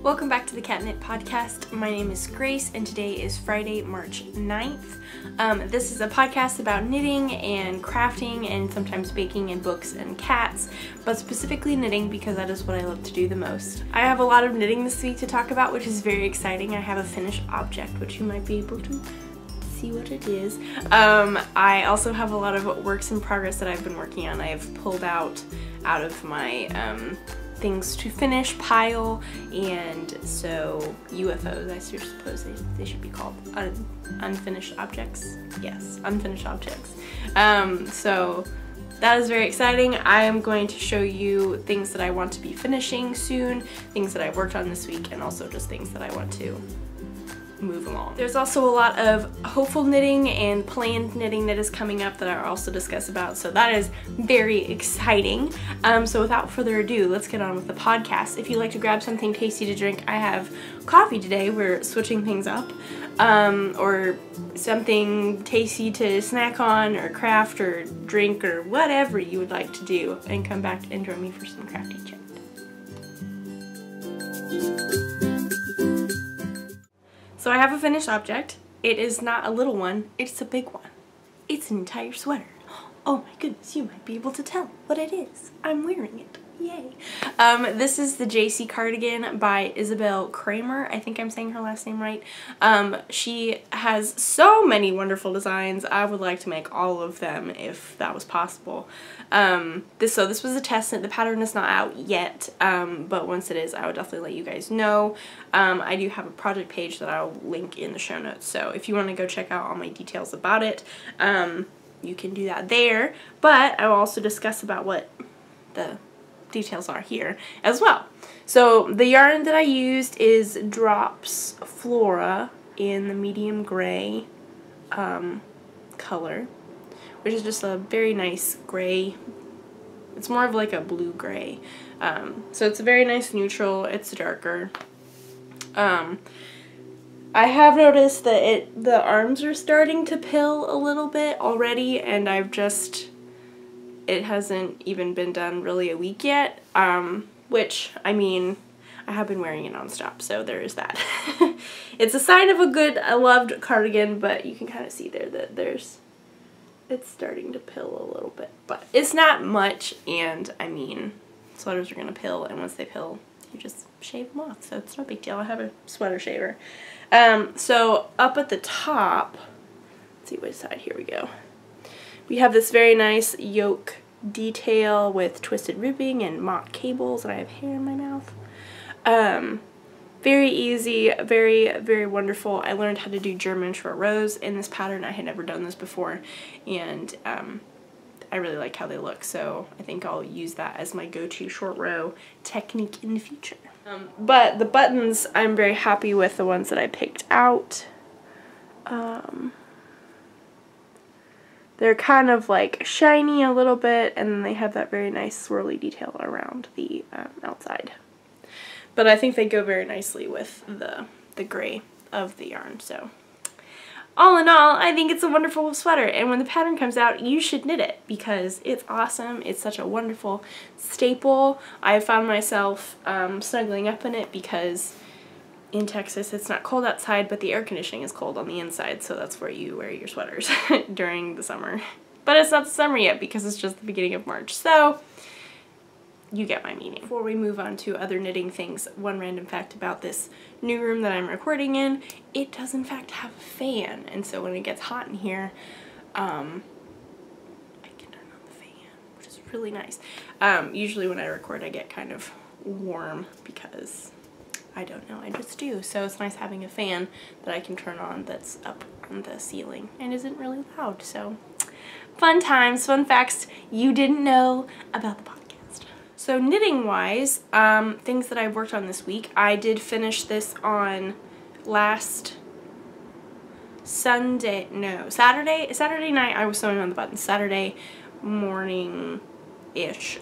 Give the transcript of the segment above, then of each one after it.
Welcome back to the Catnip Podcast. My name is Grace and today is Friday, March 9th. This is a podcast about knitting and crafting and sometimes baking and books and cats, but specifically knitting because that is what I love to do the most. I have a lot of knitting this week to talk about, which is very exciting. I have a finished object, which you might be able to see what it is. I also have a lot of works in progress that I've been working on. I have pulled out of my things to finish pile, and so UFOs, I suppose they should be called unfinished objects. Yes, unfinished objects. So that is very exciting. I am going to show you things that I want to be finishing soon, things that I've worked on this week, and also just things that I want to move along. There's also a lot of hopeful knitting and planned knitting that is coming up that I'll also discuss about, so that is very exciting. So without further ado, let's get on with the podcast. If you'd like to grab something tasty to drink, I have coffee today. We're switching things up. Or something tasty to snack on or craft or drink or whatever you would like to do, and come back and join me for some crafty chat. So I have a finished object. It is not a little one, it's a big one. It's an entire sweater. Oh my goodness, you might be able to tell what it is. I'm wearing it. Yay. This is the JC cardigan by Isabel Kramer. I think I'm saying her last name right. She has so many wonderful designs. I would like to make all of them if that was possible. This was a test knit. The pattern is not out yet, but once it is, I would definitely let you guys know. I do have a project page that I'll link in the show notes, so if you want to go check out all my details about it, you can do that there, but I will also discuss about what the details are here as well. So the yarn that I used is Drops Flora in the medium gray color, which is just a very nice gray. It's more of like a blue gray, so it's a very nice neutral. It's darker. I have noticed that the arms are starting to pill a little bit already, and it hasn't even been done really a week yet, which, I mean, I have been wearing it nonstop, so there is that. It's a sign of a loved cardigan, but you can kind of see there that it's starting to pill a little bit, but it's not much, and I mean, sweaters are going to pill, and once they pill, you just shave them off, so it's no big deal. I have a sweater shaver. So up at the top, let's see which side, here we go. We have this very nice yoke detail with twisted ribbing and mock cables, and I have hair in my mouth. Very easy, very, very wonderful. I learned how to do German short rows in this pattern. I had never done this before, and I really like how they look, so I think I'll use that as my go-to short row technique in the future. But the buttons, I'm very happy with the ones that I picked out. They're kind of like shiny a little bit, and then they have that very nice swirly detail around the outside. But I think they go very nicely with the gray of the yarn, so all in all, I think it's a wonderful sweater, and when the pattern comes out, you should knit it because it's awesome. It's such a wonderful staple. I found myself snuggling up in it because in Texas it's not cold outside, but the air conditioning is cold on the inside, so that's where you wear your sweaters during the summer. But it's not the summer yet because it's just the beginning of March, so you get my meaning. Before we move on to other knitting things, one random fact about this new room that I'm recording in, it does in fact have a fan, and so when it gets hot in here, I can turn on the fan, which is really nice. Usually when I record I get kind of warm because I don't know, I just do, so it's nice having a fan that I can turn on that's up on the ceiling and isn't really loud, so fun times, fun facts you didn't know about the podcast. So knitting wise, things that I've worked on this week, I did finish this on last Saturday night I was sewing on the buttons. Saturday morning-ish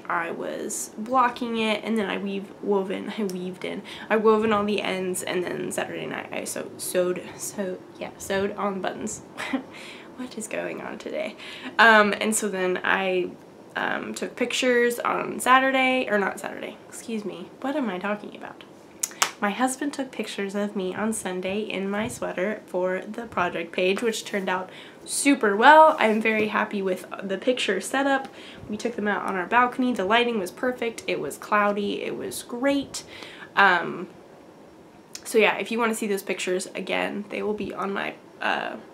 I was blocking it, and then I wove in all the ends, and then Saturday night I sewed on the buttons. What is going on today? And so then I took pictures on Saturday, or not Saturday, excuse me, what am I talking about? my husband took pictures of me on Sunday in my sweater for the project page, which turned out super well. I'm very happy with the picture setup. We took them out on our balcony. The lighting was perfect. It was cloudy. It was great. So yeah, if you want to see those pictures again, they will be on my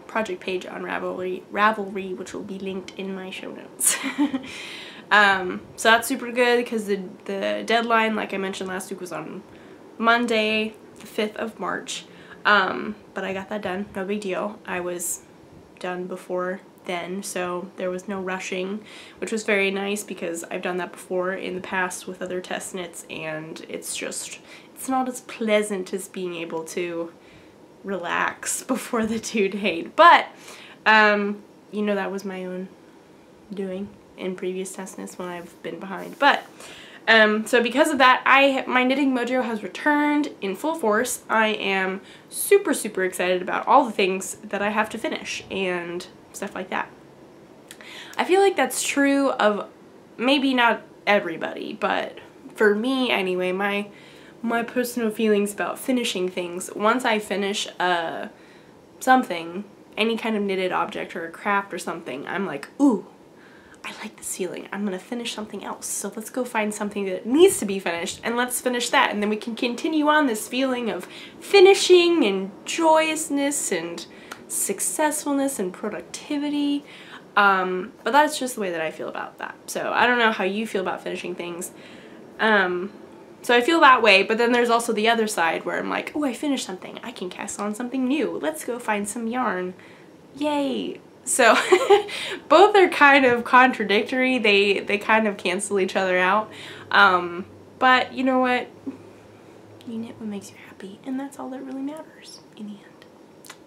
project page on Ravelry, which will be linked in my show notes. So that's super good because the deadline, like I mentioned last week, was on Monday, the 5th of March. But I got that done, no big deal. I was done before then, so there was no rushing, which was very nice because I've done that before in the past with other test knits, and it's not as pleasant as being able to relax before the due date. But you know, that was my own doing in previous test knits when I've been behind. But so because of that, my knitting mojo has returned in full force. I am super, super excited about all the things that I have to finish and stuff like that. I feel like that's true of maybe not everybody, but for me anyway, my personal feelings about finishing things. Once I finish something, any kind of knitted object or a craft or something, I'm like, ooh, I like this feeling. I'm gonna finish something else. So let's go find something that needs to be finished and let's finish that. And then we can continue on this feeling of finishing and joyousness and successfulness and productivity. But that's just the way that I feel about that. So I don't know how you feel about finishing things. So I feel that way, but then there's also the other side where I'm like, oh, I finished something. I can cast on something new. Let's go find some yarn. Yay. So both are kind of contradictory. They kind of cancel each other out. But you know what? You knit what makes you happy, and that's all that really matters in the end.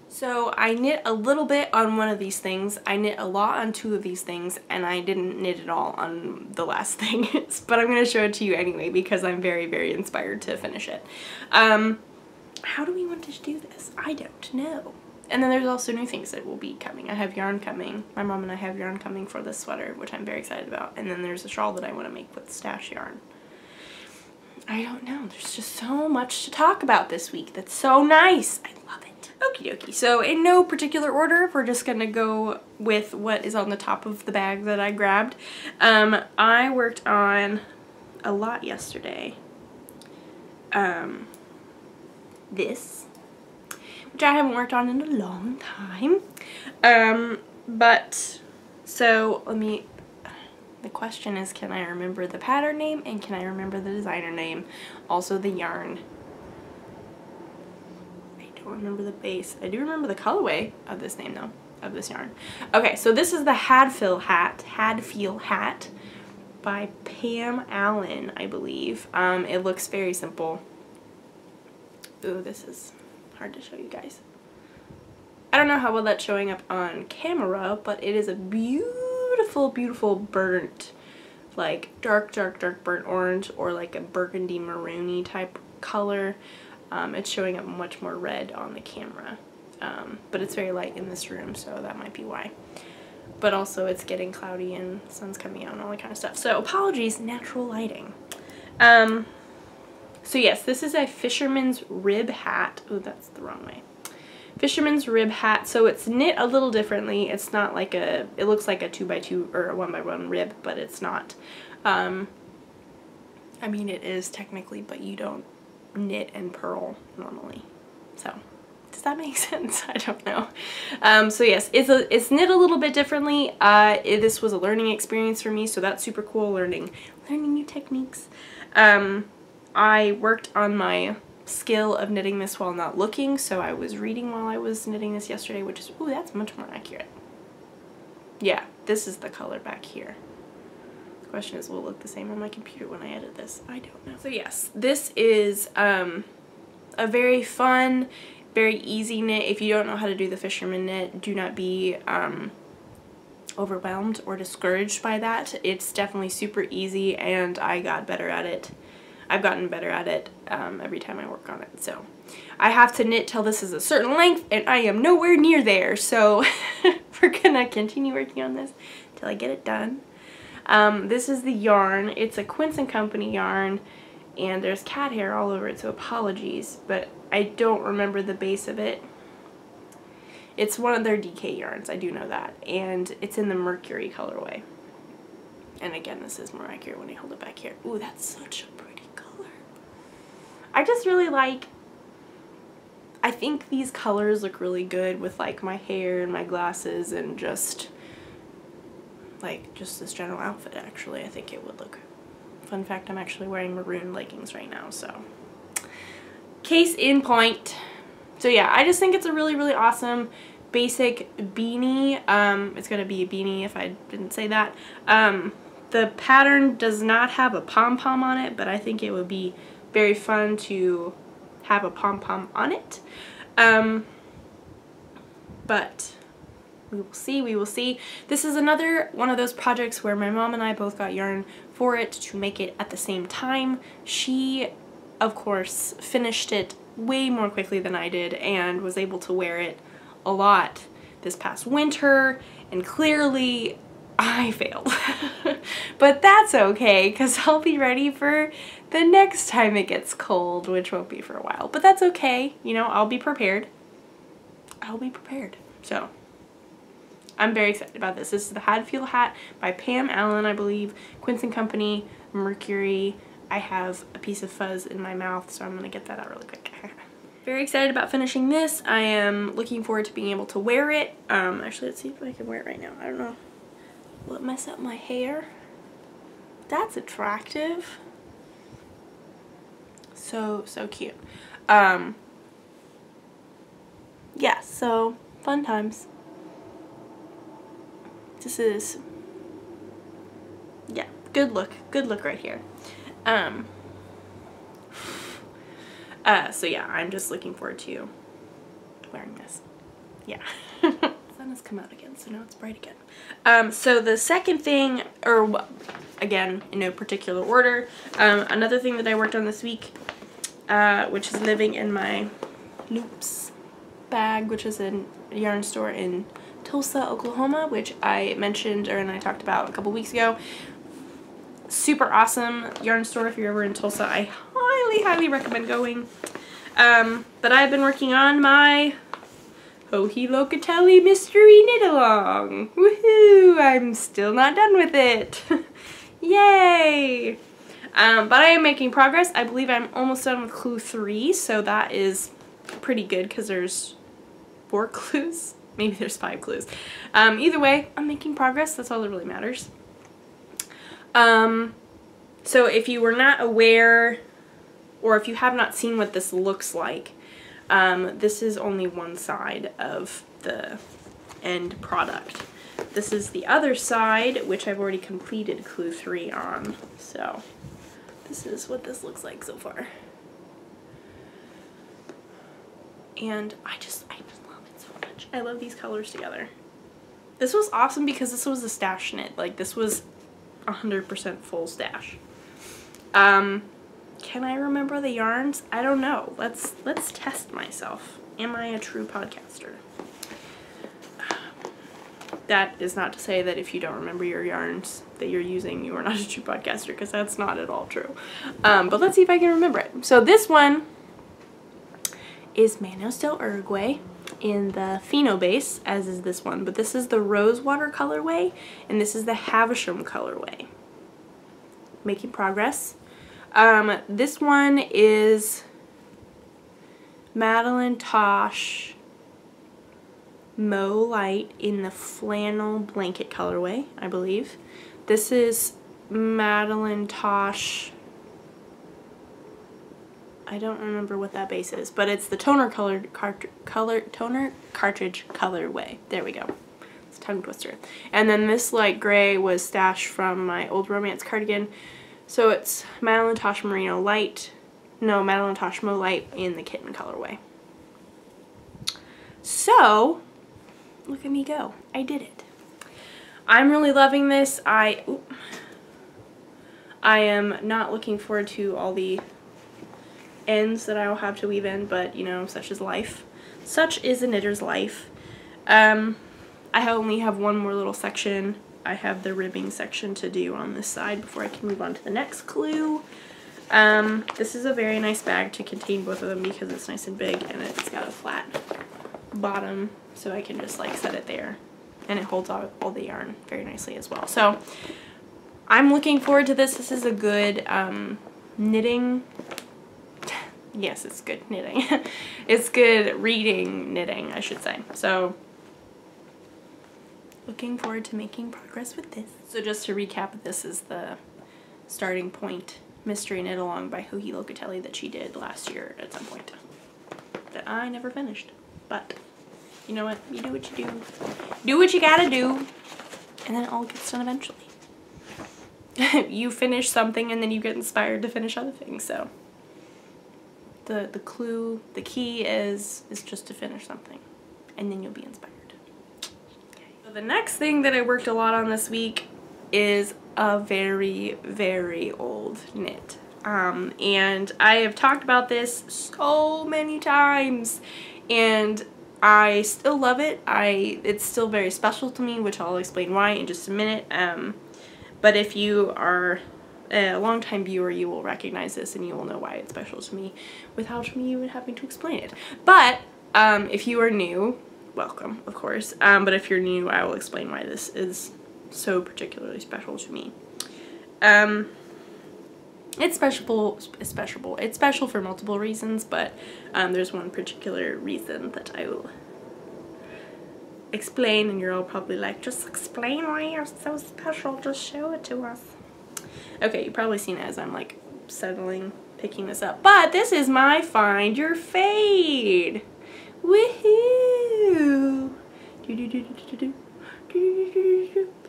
So I knit a little bit on one of these things, I knit a lot on two of these things, and I didn't knit at all on the last thing. But I'm going to show it to you anyway because I'm very, very inspired to finish it. How do we want to do this? I don't know. And then there's also new things that will be coming. I have yarn coming. My mom and I have yarn coming for this sweater, which I'm very excited about. And then there's a shawl that I want to make with stash yarn. I don't know. There's just so much to talk about this week. That's so nice. I love it. Okie dokie. So in no particular order, we're just gonna go with what is on the top of the bag that I grabbed. I worked on a lot yesterday. This, which I haven't worked on in a long time. But so the question is, can I remember the pattern name and can I remember the designer name? Also the yarn. I don't remember the base. I do remember the colorway of this name though, of this yarn. Okay, so this is the Hadfield hat by Pam Allen, I believe. It looks very simple. Ooh, this is hard to show you guys. I don't know how well that's showing up on camera, but it is a beautiful, beautiful burnt, like dark burnt orange, or like a burgundy maroony type color. It's showing up much more red on the camera, but it's very light in this room, so that might be why. But also it's getting cloudy and sun's coming out and all that kind of stuff. So apologies, natural lighting. So yes, this is a fisherman's rib hat. Oh, that's the wrong way. Fisherman's rib hat. So it's knit a little differently. It's not like it looks like a 2x2 or a 1x1 rib, but it's not. I mean, it is technically, but you don't knit and purl normally. So does that make sense? I don't know. So yes, it's knit a little bit differently. This was a learning experience for me, so that's super cool, learning new techniques. I worked on my skill of knitting this while not looking, so I was reading while I was knitting this yesterday, which is, ooh, that's much more accurate. Yeah, this is the color back here. The question is, will it look the same on my computer when I edit this? I don't know. So yes, this is a very fun, very easy knit. If you don't know how to do the fisherman knit, do not be overwhelmed or discouraged by that. It's definitely super easy, and I got better at it. I've gotten better at it every time I work on it. So I have to knit till this is a certain length, and I am nowhere near there. So we're gonna continue working on this till I get it done. This is the yarn. It's a Quince & Company yarn. and there's cat hair all over it, so apologies, but I don't remember the base of it. It's one of their DK yarns, I do know that, and it's in the Mercury colorway. And again, this is more accurate when I hold it back here. Ooh, that's such a pretty color. I just really like, I think these colors look really good with like my hair and my glasses and just like just this general outfit. Actually, I think it would look. Fun fact, I'm actually wearing maroon leggings right now, so case in point. So yeah, I just think it's a really, really awesome basic beanie. It's gonna be a beanie if I didn't say that. The pattern does not have a pom-pom on it, but I think it would be very fun to have a pom-pom on it. But we will see, we will see. This is another one of those projects where my mom and I both got yarn for it to make it at the same time. She, of course, finished it way more quickly than I did and was able to wear it a lot this past winter, and clearly I failed. But that's okay, because I'll be ready for the next time it gets cold, which won't be for a while. But that's okay, you know, I'll be prepared. I'll be prepared. So I'm very excited about this. This is the Hadfield hat by Pam Allen, I believe. Quince & Company, Mercury. I have a piece of fuzz in my mouth, so I'm going to get that out really quick. Very excited about finishing this. I am looking forward to being able to wear it. Actually, let's see if I can wear it right now. I don't know. Will it mess up my hair? That's attractive. So cute. Yeah, so fun times. This is, yeah, good look right here. So yeah, I'm just looking forward to wearing this. Yeah. The sun has come out again, so now it's bright again. So the second thing, or again, in no particular order, another thing that I worked on this week, which is living in my Loops bag, which is a yarn store in Tulsa, Oklahoma, which I mentioned and I talked about a couple weeks ago. Super awesome yarn store if you're ever in Tulsa. I highly recommend going. But I've been working on my Hohi Locatelli mystery knit along. Woohoo! I'm still not done with it. Yay! But I am making progress. I believe I'm almost done with clue 3, so that is pretty good because there's 4 clues. Maybe there's 5 clues. Either way, I'm making progress. That's all that really matters. So if you were not aware, or if you have not seen what this looks like, this is only one side of the end product. This is the other side, which I've already completed clue 3 on. So this is what this looks like so far. And I just love it so much. I love these colors together. This was awesome because this was a stash knit. Like, this was 100% full stash. Can I remember the yarns? I don't know. Let's test myself. Am I a true podcaster? That is not to say that if you don't remember your yarns that you're using, you are not a true podcaster, because that's not at all true. But let's see if I can remember it. So this one is Manos del Uruguay in the Fino base, as is this one, but this is the Rosewater colorway, and this is the Havisham colorway. Making progress. This one is Madeline Tosh Mo Light in the flannel blanket colorway, I believe. This is Madeline Tosh, I don't remember what that base is, but it's the toner toner cartridge colorway. There we go. It's a tongue twister. And then this light gray was stashed from my old romance cardigan. So it's Madeline Tosh Merino Light. No, Madeline Tosh Mo Light in the kitten colorway. So, look at me go. I did it. I'm really loving this. I am not looking forward to all the ends that I will have to weave in, but you know, such is life. Such is a knitter's life. I only have one more little section. I have the ribbing section to do on this side before I can move on to the next clue. This is a very nice bag to contain both of them because it's nice and big and it's got a flat bottom, so I can just like set it there, and it holds all the yarn very nicely as well. So I'm looking forward to this. This is a good knitting. Yes, it's good knitting. It's good reading knitting, I should say. So looking forward to making progress with this. So just to recap, this is the Starting Point mystery knit along by Joji Locatelli that she did last year at some point that I never finished. But you know what? You do what you do. Do what you gotta do. And then it all gets done eventually. You finish something and then you get inspired to finish other things. So the key is just to finish something, and then you'll be inspired. Okay. So the next thing that I worked a lot on this week is a very, very old knit. And I have talked about this so many times, and I still love it. It's still very special to me, which I'll explain why in just a minute. But if you are a longtime viewer, you will recognize this and you will know why it's special to me without me even having to explain it. But if you are new, welcome, of course. But if you're new, I will explain why this is so particularly special to me. It's special for multiple reasons, but there's one particular reason that I will explain, and you're all probably like, just explain why you're so special, just show it to us. Okay, you've probably seen it as I'm like settling, picking this up, but this is my Find Your Fade. Woohoo!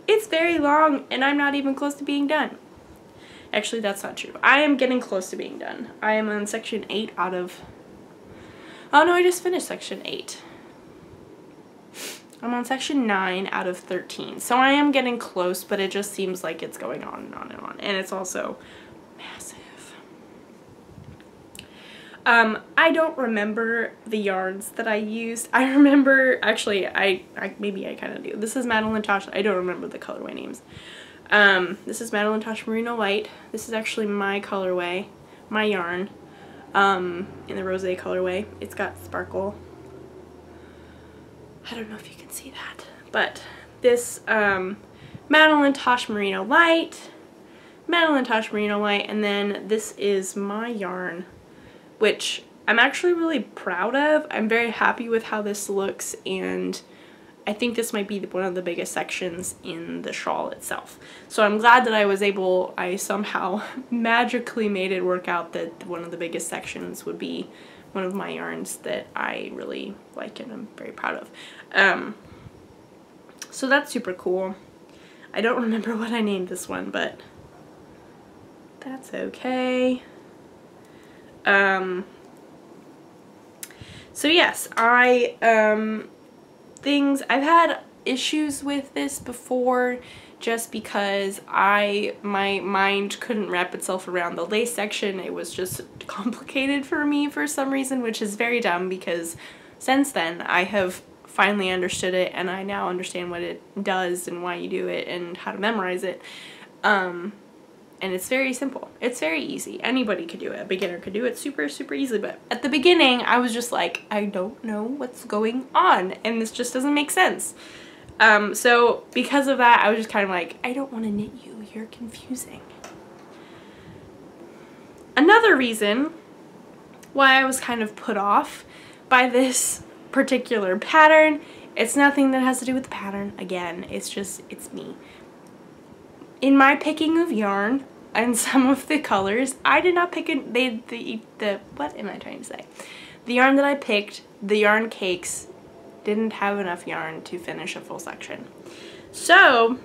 It's very long and I'm not even close to being done. Actually, that's not true. I am getting close to being done. I am on section 8 out of, oh no, I just finished section 8. I'm on section 9 out of 13. So I am getting close, but it just seems like it's going on and on and on. And it's also massive. I don't remember the yarns that I used. I remember, actually, maybe I kind of do. This is Madeline Tosh. I don't remember the colorway names. This is Madeline Tosh Merino Light. This is actually my colorway, my yarn, in the rosé colorway. It's got sparkle. I don't know if you can see that, but this Madeline Tosh Merino Light, Madeline Tosh Merino Light, and then this is my yarn, which I'm actually really proud of. I'm very happy with how this looks, and I think this might be one of the biggest sections in the shawl itself. So I'm glad that I somehow magically made it work out that one of the biggest sections would be one of my yarns that I really like and I'm very proud of. So that's super cool. I don't remember what I named this one, but that's okay. So yes, I've had issues with this before just because my mind couldn't wrap itself around the lace section. It was just complicated for me for some reason, which is very dumb because since then I have finally understood it and I now understand what it does and why you do it and how to memorize it. And it's very simple. It's very easy. Anybody could do it. A beginner could do it super, super easily. But at the beginning, I was just like, I don't know what's going on. And this just doesn't make sense. So because of that, I was just kind of like, I don't want to knit you. You're confusing. Another reason why I was kind of put off by this particular pattern, it's nothing that has to do with the pattern. Again, it's me. In my picking of yarn and some of the colors, I did not pick what am I trying to say? The yarn that I picked, the yarn cakes, didn't have enough yarn to finish a full section. So,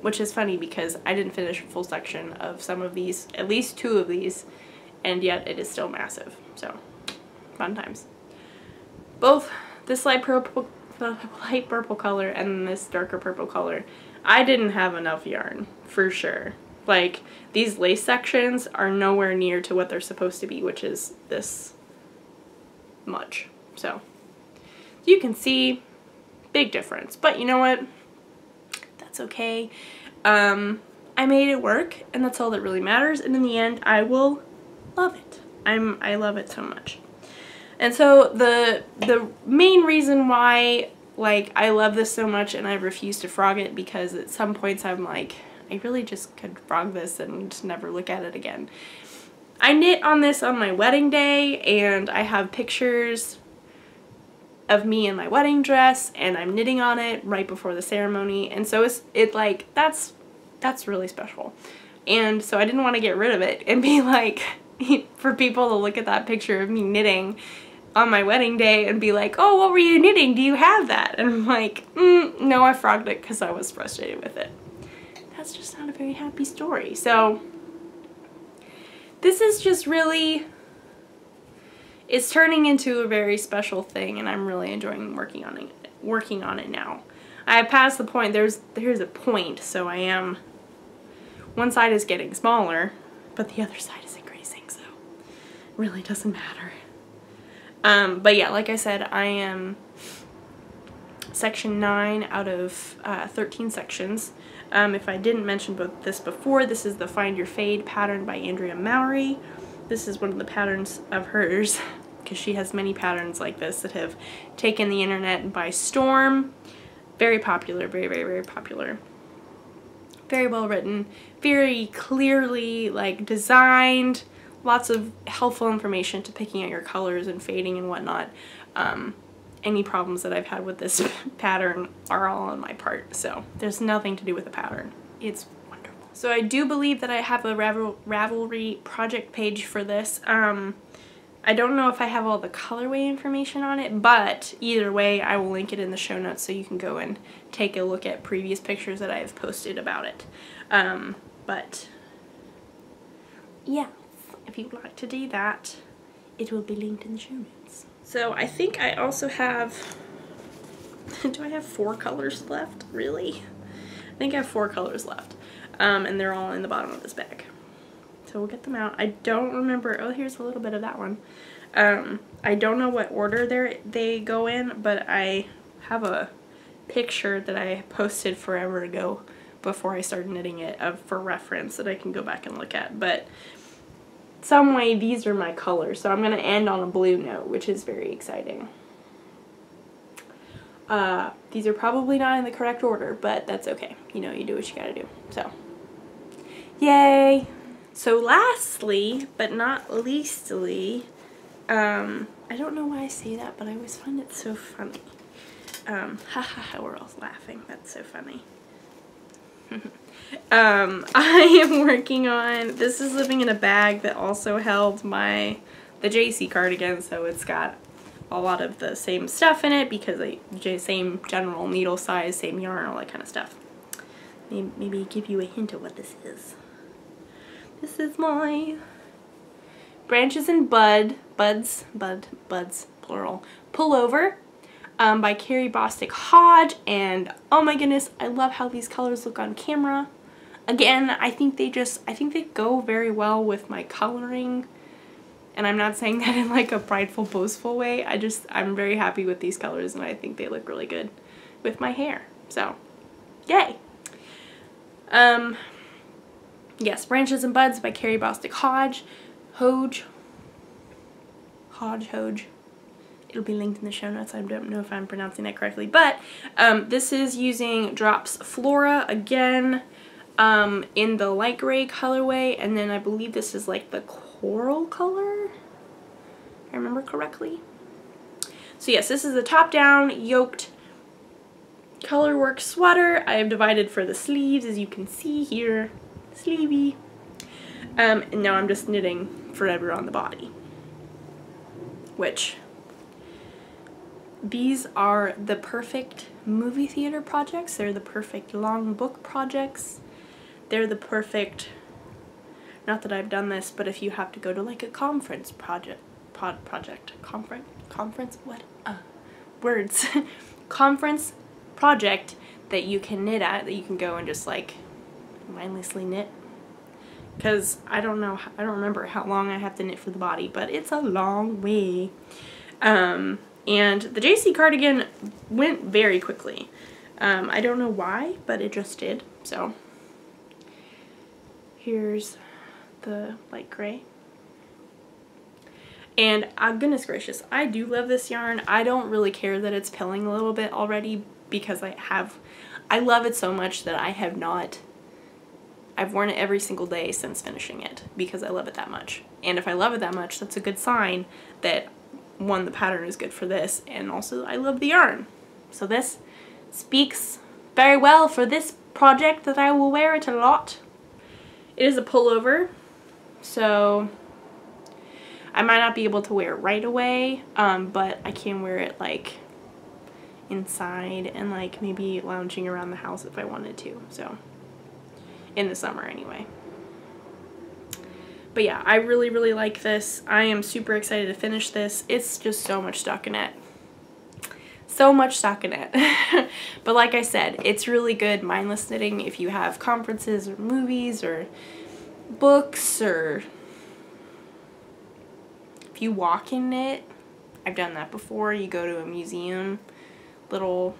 which is funny because I didn't finish a full section of some of these, at least 2 of these, and yet it is still massive. So, fun times. Both this light purple color and this darker purple color, I didn't have enough yarn, for sure. Like, these lace sections are nowhere near to what they're supposed to be, which is this much. So, you can see, big difference. But you know what? That's okay. I made it work, and that's all that really matters. And in the end, I will love it. I love it so much. And so the main reason why, like, I love this so much and I refuse to frog it, because at some points I'm like, I really just could frog this and just never look at it again. I knit on this on my wedding day, and I have pictures of me in my wedding dress, and I'm knitting on it right before the ceremony, and so it's like, that's really special. And so I didn't want to get rid of it and be like, for people to look at that picture of me knitting on my wedding day and be like, oh, what were you knitting? Do you have that? And I'm like, no, I frogged it because I was frustrated with it. That's just not a very happy story. So this is just really, it's turning into a very special thing, and I'm really enjoying working on it now. I have passed the point, there's a point, so I am, one side is getting smaller, but the other side is increasing, so it really doesn't matter. But yeah, like I said, I am section 9 out of 13 sections. If I didn't mention this before, this is the Find Your Fade pattern by Andrea Mowry. This is one of the patterns of hers, because she has many patterns like this that have taken the internet by storm. Very popular, very, very, very popular. Very well written, very clearly like designed, lots of helpful information to picking out your colors and fading and whatnot. Any problems that I've had with this pattern are all on my part, so there's nothing to do with the pattern. It's wonderful. So I do believe that I have a Ravelry project page for this. I don't know if I have all the colorway information on it, but either way, I will link it in the show notes so you can go and take a look at previous pictures that I have posted about it. But yeah, if you'd like to do that, it will be linked in the show notes. So I think I also have, do I have 4 colors left? Really? I think I have 4 colors left, and they're all in the bottom of this bag. So we'll get them out. I don't remember, oh, here's a little bit of that one. I don't know what order they go in, but I have a picture that I posted forever ago before I started knitting it for reference that I can go back and look at. But some way these are my colors, so I'm going to end on a blue note, which is very exciting. These are probably not in the correct order, but that's okay. You know, you do what you gotta do. So, yay! So lastly, but not leastly, I don't know why I say that, but I always find it so funny. We're all laughing. That's so funny. I am working on, this is living in a bag that also held the JC cardigan, so it's got a lot of the same stuff in it because same general needle size, same yarn, all that kind of stuff. Maybe give you a hint of what this is. This is my Branches and Buds, plural, pullover by Carrie Bostic Hodge, and oh my goodness, I love how these colors look on camera. Again, I think they go very well with my coloring, and I'm not saying that in like a prideful, boastful way. I'm very happy with these colors, and I think they look really good with my hair. So, yay! Yes, Branches and Buds by Carrie Bostic Hodge. Hodge. It'll be linked in the show notes. I don't know if I'm pronouncing that correctly, but this is using Drops Flora again in the light gray colorway, and then I believe this is like the coral color, if I remember correctly. So yes, this is a top-down yoked colorwork sweater. I have divided for the sleeves, as you can see here, sleevey. And now I'm just knitting forever on the body, which these are the perfect movie theater projects. They're the perfect long book projects. They're the perfect, not that I've done this, but if you have to go to like a conference conference project that you can knit at, that you can go and just like mindlessly knit. Because I don't remember how long I have to knit for the body, but it's a long way. And the JC cardigan went very quickly. I don't know why, but it just did. So here's the light gray. And goodness gracious, I do love this yarn. I don't really care that it's pilling a little bit already because I love it so much that I've worn it every single day since finishing it because I love it that much. And if I love it that much, that's a good sign that, one, the pattern is good for this, and also I love the yarn. So this speaks very well for this project that I will wear it a lot. It is a pullover, so I might not be able to wear it right away, but I can wear it like inside and like maybe lounging around the house if I wanted to, so in the summer anyway. But yeah, I really, really like this. I am super excited to finish this. It's just so much stuck in it. So much stuck in it. But like I said, it's really good mindless knitting if you have conferences or movies or books, or if you walk and knit. I've done that before. You go to a museum, little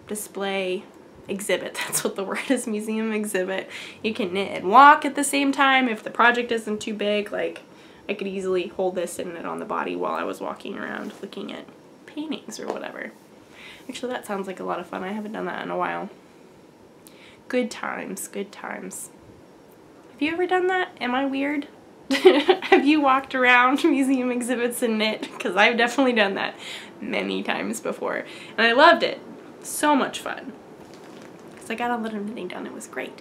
display exhibit, that's what the word is, museum exhibit. You can knit and walk at the same time if the project isn't too big. Like, I could easily hold this and knit on the body while I was walking around looking at paintings or whatever. Actually, that sounds like a lot of fun. I haven't done that in a while. Good times, good times. Have you ever done that? Am I weird? Have you walked around museum exhibits and knit? Because I've definitely done that many times before. And I loved it. So much fun. Because I got a little knitting done. It was great.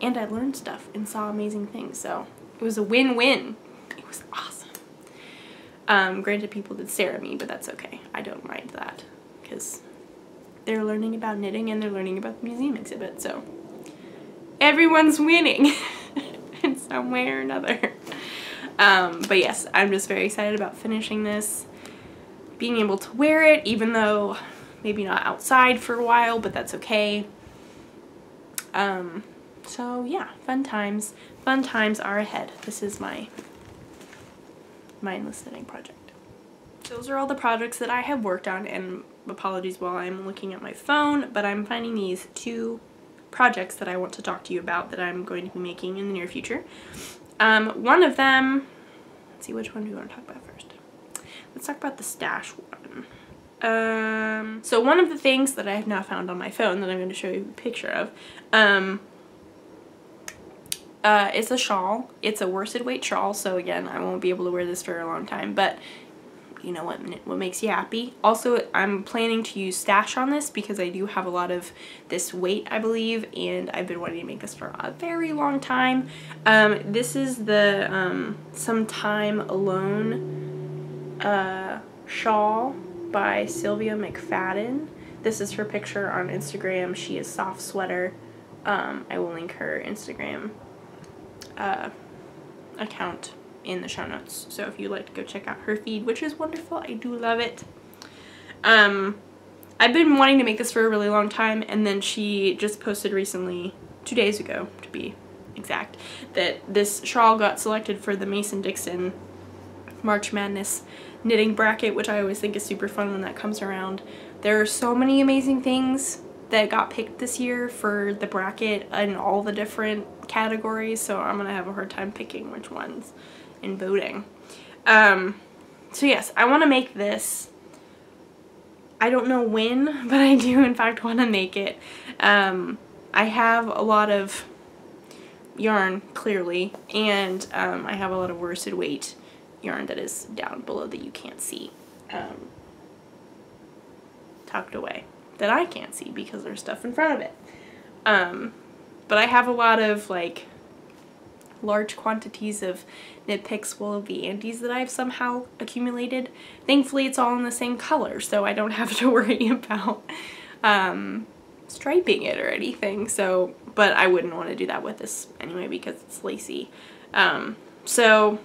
And I learned stuff and saw amazing things. So it was a win-win. It was awesome. Granted, people did stare at me, but that's okay. I don't mind that. Because they're learning about knitting and they're learning about the museum exhibit. So everyone's winning in some way or another. But yes, I'm just very excited about finishing this. Being able to wear it, even though maybe not outside for a while, but that's okay. So yeah, fun times. Fun times are ahead. This is my mindless knitting project. Those are all the projects that I have worked on, and apologies while I'm looking at my phone, but I'm finding these 2 projects that I want to talk to you about that I'm going to be making in the near future. One of them, let's see, which one do you want to talk about first? Let's talk about the stash one. So one of the things that I have now found on my phone that I'm going to show you a picture of, it's a shawl. It's a worsted weight shawl, so again, I won't be able to wear this for a long time, but you know what makes you happy. Also, I'm planning to use stash on this because I do have a lot of this weight, I believe, and I've been wanting to make this for a very long time. This is the Sometime Alone shawl by Sylvia McFadden. This is her picture on Instagram. She is Soft Sweater. I will link her Instagram account in the show notes, so if you'd like to go check out her feed, which is wonderful, I do love it. I've been wanting to make this for a really long time, and then she just posted recently, 2 days ago to be exact, that this shawl got selected for the Mason-Dixon March Madness knitting bracket, which I always think is super fun when that comes around. There are so many amazing things that got picked this year for the bracket in all the different categories, so I'm gonna have a hard time picking which ones and voting. So yes, I want to make this. I don't know when, but I do in fact want to make it. I have a lot of yarn, clearly, and I have a lot of worsted weight yarn that is down below that you can't see, tucked away, that I can't see because there's stuff in front of it. But I have a lot of like large quantities of Knit Picks Wool of the Andes that I've somehow accumulated. Thankfully it's all in the same color, so I don't have to worry about striping it or anything. So, but I wouldn't want to do that with this anyway because it's lacy. So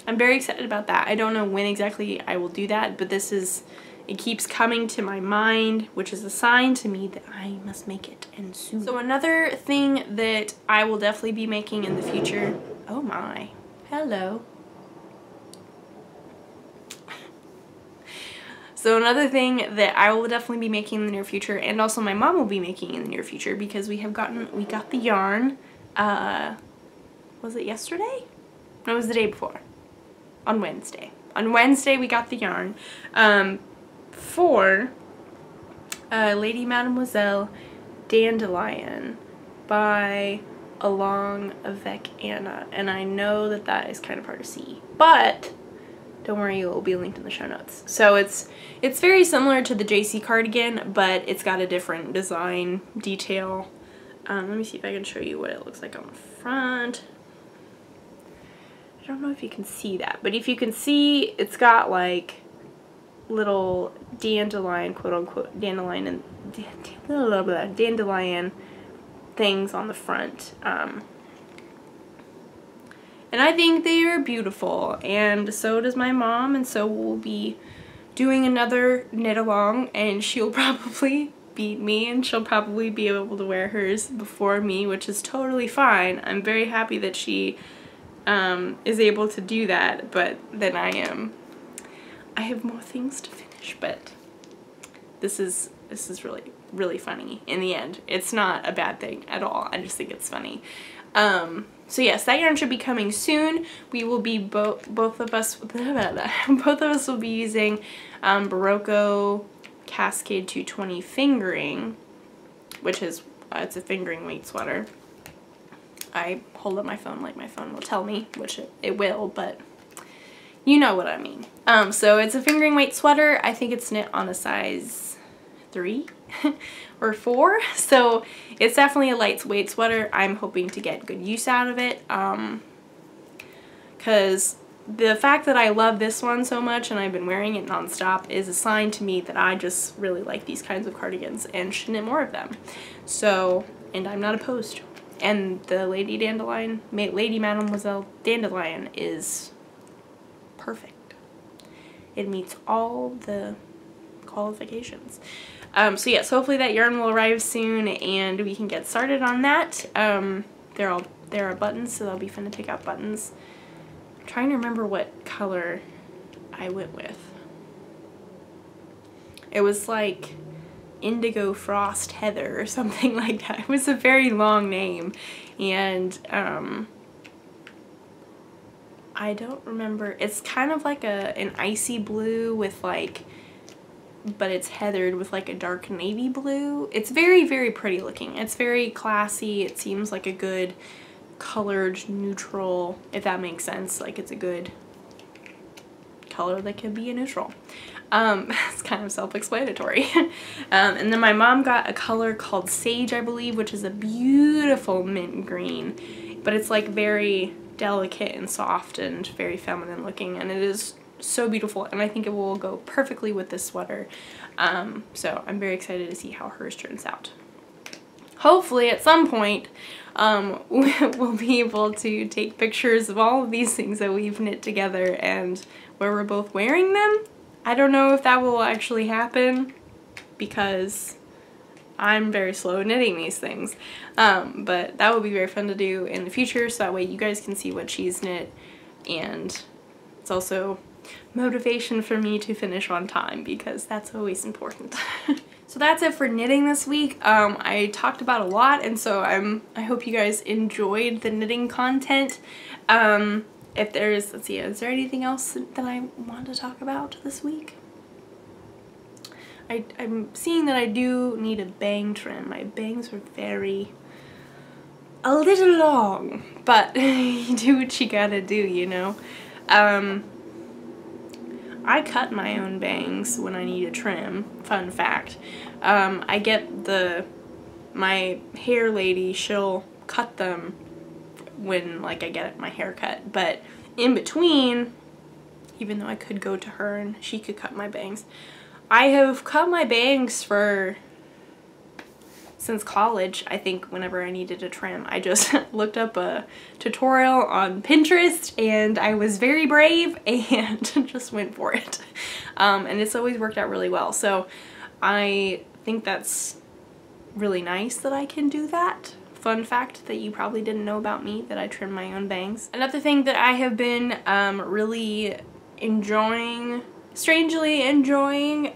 I'm very excited about that. I don't know when exactly I will do that, but this is, it keeps coming to my mind, which is a sign to me that I must make it, and soon. So another thing that I will definitely be making in the future, oh my, hello. So another thing that I will definitely be making in the near future, and also my mom will be making in the near future, because we got the yarn, was it yesterday? No, it was the day before. On Wednesday. on Wednesday we got the yarn for Lady Mademoiselle Dandelion by Along avec Anna, and I know that that is kind of hard to see, but don't worry, it will be linked in the show notes. So it's very similar to the JC cardigan, but it's got a different design detail. Let me see if I can show you what it looks like on the front. I don't know if you can see that, but if you can see, it's got like little dandelion, quote unquote, dandelion things on the front. And I think they are beautiful, and so does my mom, and so we'll be doing another knit along, and she'll probably beat me, and she'll probably be able to wear hers before me, which is totally fine. I'm very happy that she is able to do that, but then I have more things to finish, but this is really funny in the end. It's not a bad thing at all. I just think it's funny. So yes, that yarn should be coming soon. We will be both of us will be using Barocco Cascade 220 fingering, which is it's a fingering weight sweater. I hold up my phone like my phone will tell me, which it will, but you know what I mean. So it's a fingering weight sweater. I think it's knit on a size 3 or 4, so it's definitely a lightweight sweater. I'm hoping to get good use out of it, because the fact that I love this one so much and I've been wearing it nonstop is a sign to me that I just really like these kinds of cardigans and should knit more of them. So, and I'm not opposed. And the Lady Mademoiselle Dandelion is perfect. It meets all the qualifications. So yes, hopefully that yarn will arrive soon and we can get started on that. There are buttons, so that'll be fun to pick out buttons. I'm trying to remember what color I went with. It was like Indigo Frost Heather or something like that. It was a very long name, and I don't remember. It's kind of like an icy blue with like, but it's heathered with like a dark navy blue. It's very, very pretty looking. It's very classy. It seems like a good colored neutral, if that makes sense. Like it's a good color that could be a neutral. It's kind of self-explanatory. And then my mom got a color called Sage, I believe, which is a beautiful mint green, but it's like very delicate and soft and very feminine looking, and it is so beautiful, and I think it will go perfectly with this sweater. So I'm very excited to see how hers turns out. Hopefully at some point we'll be able to take pictures of all of these things that we've knit together and where we're both wearing them. I don't know if that will actually happen because I'm very slow at knitting these things, but that will be very fun to do in the future, so that way you guys can see what she's knit, and it's also motivation for me to finish on time because that's always important. So that's it for knitting this week. I talked about a lot, and so I hope you guys enjoyed the knitting content. If there's, let's see, is there anything else that I want to talk about this week? I'm seeing that I do need a bang trim. My bangs are a little long, but you do what you gotta do, you know? I cut my own bangs when I need a trim, fun fact. I get my hair lady, she'll cut them when like I get my hair cut, but in between, even though I could go to her and she could cut my bangs, I have cut my bangs since college. I think whenever I needed a trim, I just looked up a tutorial on Pinterest and I was very brave and just went for it. And it's always worked out really well. So I think that's really nice that I can do that. Fun fact that you probably didn't know about me, that I trim my own bangs. Another thing that I have been really enjoying, strangely enjoying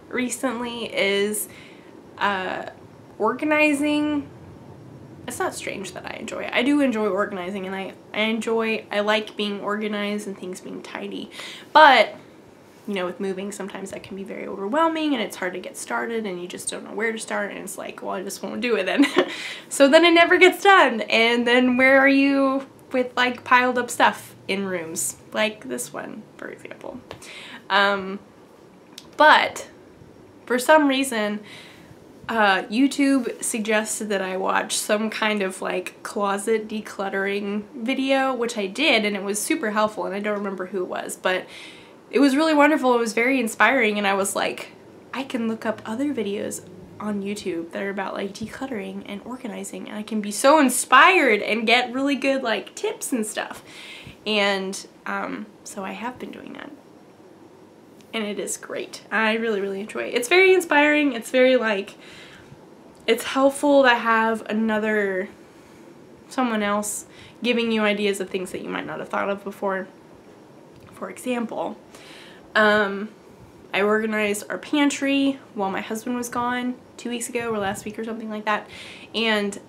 recently is organizing it's not strange that I enjoy it. I do enjoy organizing, and I like being organized and things being tidy. But, you know, with moving, sometimes that can be very overwhelming and it's hard to get started and you just don't know where to start, and it's like, well, I just won't do it then. So then it never gets done, and then where are you with like piled up stuff in rooms like this one, for example. But for some reason, YouTube suggested that I watch some kind of like closet decluttering video, which I did, and it was super helpful, and I don't remember who it was, but it was really wonderful. It was very inspiring, and I was like, I can look up other videos on YouTube that are about like decluttering and organizing, and I can be so inspired and get really good like tips and stuff. And so I have been doing that, and it is great. I really, really enjoy it. It's very inspiring. It's very like, it's helpful to have someone else giving you ideas of things that you might not have thought of before. For example, I organized our pantry while my husband was gone 2 weeks ago or last week or something like that, and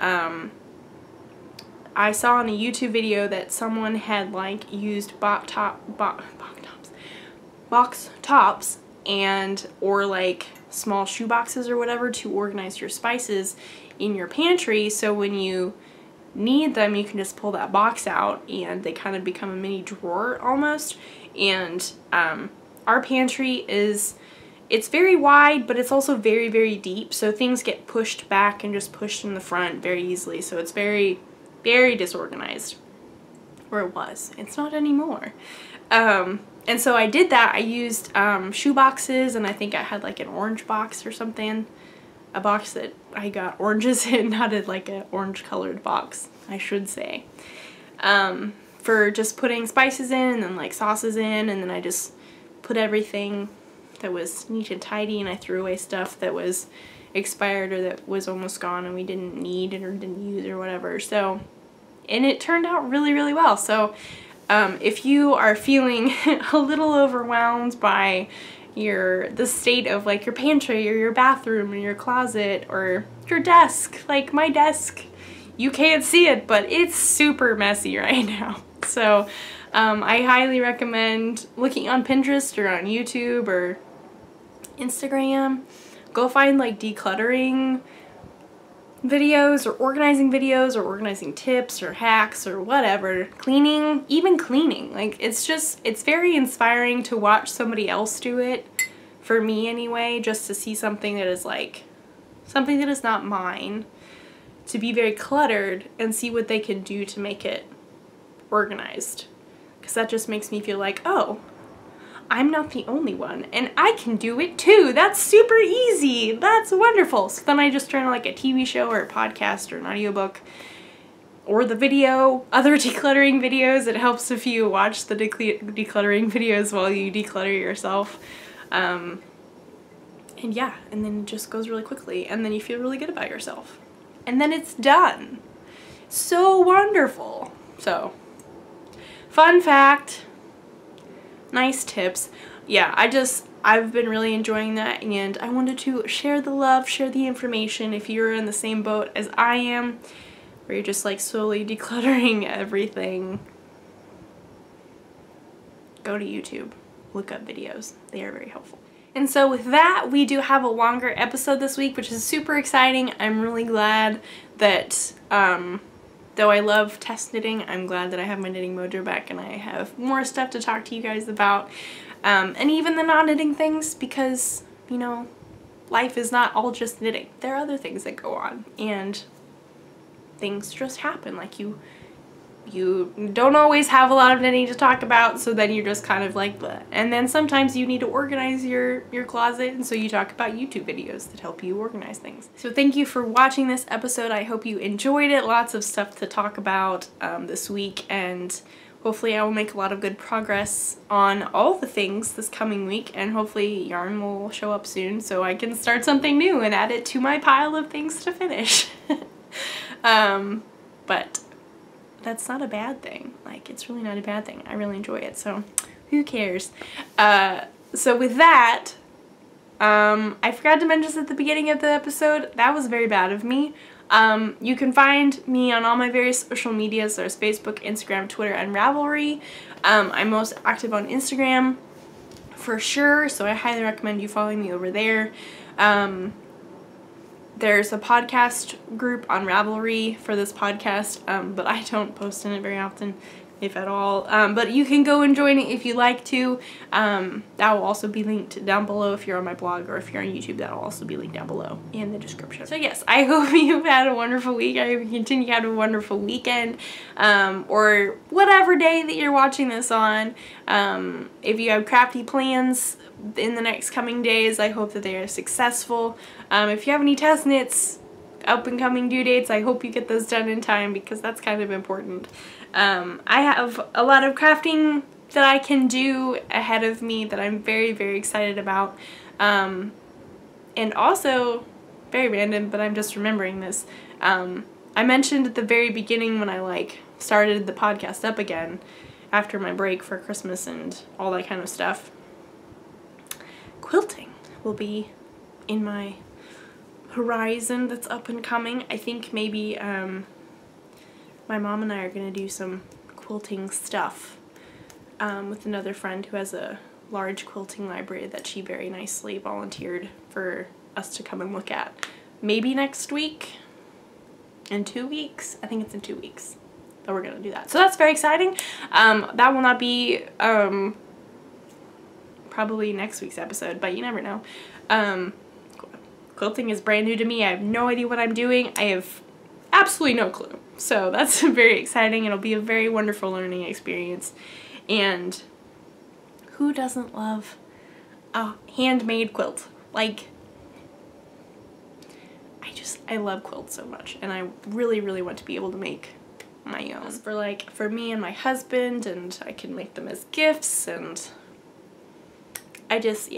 I saw on a YouTube video that someone had like used box tops and or like small shoe boxes or whatever to organize your spices in your pantry, so when you need them you can just pull that box out and they kind of become a mini drawer almost. And our pantry it's very wide, but it's also very, very deep, so things get pushed back and just pushed in the front very easily, so it's very, very disorganized. Or it was. It's not anymore. And so I did that. I used shoe boxes, and I think I had like an orange box or something. A box that I got oranges in, not like an orange colored box, I should say. For just putting spices in and then like sauces in, and then I just put everything that was neat and tidy, and I threw away stuff that was expired or that was almost gone and we didn't need it or didn't use or whatever. So, and it turned out really, really well. So if you are feeling a little overwhelmed by the state of like your pantry or your bathroom or your closet or your desk, like my desk, you can't see it, but it's super messy right now. So I highly recommend looking on Pinterest or on YouTube or Instagram. Go find like decluttering videos or organizing tips or hacks or whatever. Cleaning, even cleaning. Like it's very inspiring to watch somebody else do it, for me anyway, just to see something that is like, something that is not mine, to be very cluttered and see what they can do to make it organized. Because that just makes me feel like, oh, I'm not the only one and I can do it too. That's super easy. That's wonderful. So then I just turn on like a TV show or a podcast or an audiobook or the video, other decluttering videos. It helps if you watch the decluttering videos while you declutter yourself. And yeah, and then it just goes really quickly, and then you feel really good about yourself. And then it's done. So wonderful. So, fun fact, nice tips. Yeah, I've been really enjoying that, and I wanted to share the love, share the information. If you're in the same boat as I am, where you're just like slowly decluttering everything, go to YouTube, look up videos. They are very helpful. And so with that, we do have a longer episode this week, which is super exciting. I'm really glad that, though I love test knitting, I'm glad that I have my knitting mojo back and I have more stuff to talk to you guys about. And even the non-knitting things, because, you know, life is not all just knitting. There are other things that go on, and things just happen. Like you don't always have a lot of knitting to talk about, so then you're just kind of like bleh. And then sometimes you need to organize your closet, and so you talk about YouTube videos that help you organize things. So thank you for watching this episode. I hope you enjoyed it. Lots of stuff to talk about this week, and hopefully I will make a lot of good progress on all the things this coming week, and hopefully yarn will show up soon so I can start something new and add it to my pile of things to finish. But that's not a bad thing. Like, it's really not a bad thing. I really enjoy it, so who cares? So with that, I forgot to mention this at the beginning of the episode. That was very bad of me. You can find me on all my various social medias. There's Facebook, Instagram, Twitter, and Ravelry. I'm most active on Instagram for sure, so I highly recommend you following me over there. There's a podcast group on Ravelry for this podcast, but I don't post in it very often, if at all. But you can go and join it if you like to. That will also be linked down below if you're on my blog, or if you're on YouTube, that will also be linked down below in the description. So yes, I hope you've had a wonderful week. I hope you continue to have a wonderful weekend, or whatever day that you're watching this on. If you have crafty plans in the next coming days, I hope that they are successful. If you have any test knits, up and coming due dates, I hope you get those done in time, because that's kind of important. I have a lot of crafting that I can do ahead of me that I'm very, very excited about. And also, very random, but I'm just remembering this. I mentioned at the very beginning when I started the podcast up again after my break for Christmas and all that kind of stuff, quilting will be in my horizon that's up and coming. I think maybe my mom and I are going to do some quilting stuff with another friend who has a large quilting library that she very nicely volunteered for us to come and look at. Maybe next week? In 2 weeks? I think it's in 2 weeks that we're going to do that. So that's very exciting. That will not be probably next week's episode, but you never know. Quilting is brand new to me. I have no idea what I'm doing. I have absolutely no clue. So that's very exciting. It'll be a very wonderful learning experience. And who doesn't love a handmade quilt? I love quilts so much, and I really, really want to be able to make my own. For me and my husband, and I can make them as gifts, and I just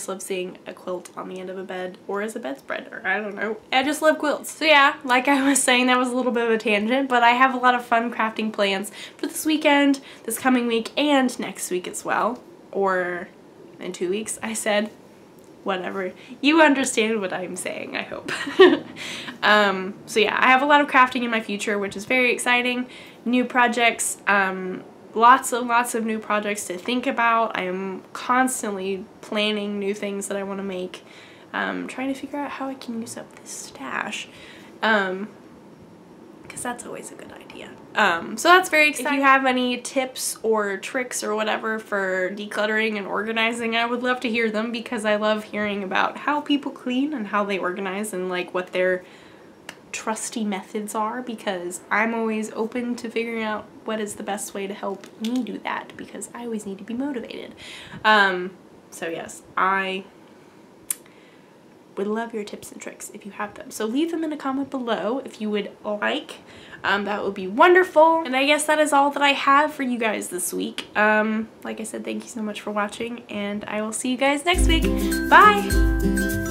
love seeing a quilt on the end of a bed, or as a bedspread, or I don't know. I just love quilts. So yeah, like I was saying, that was a little bit of a tangent, but I have a lot of fun crafting plans for this weekend, this coming week, and next week as well. Or in 2 weeks, I said. Whatever. You understand what I'm saying, I hope. So yeah, I have a lot of crafting in my future, which is very exciting. New projects, lots of new projects to think about. I am constantly planning new things that I want to make. Trying to figure out how I can use up this stash. Because that's always a good idea. So that's very exciting. If you have any tips or tricks or whatever for decluttering and organizing, I would love to hear them, because I love hearing about how people clean and how they organize, and what their trusty methods are, because I'm always open to figuring out what is the best way to help me do that, because I always need to be motivated. So yes, I would love your tips and tricks if you have them. So leave them in a comment below if you would like. That would be wonderful. And I guess that is all that I have for you guys this week. Like I said, thank you so much for watching, and I will see you guys next week. Bye!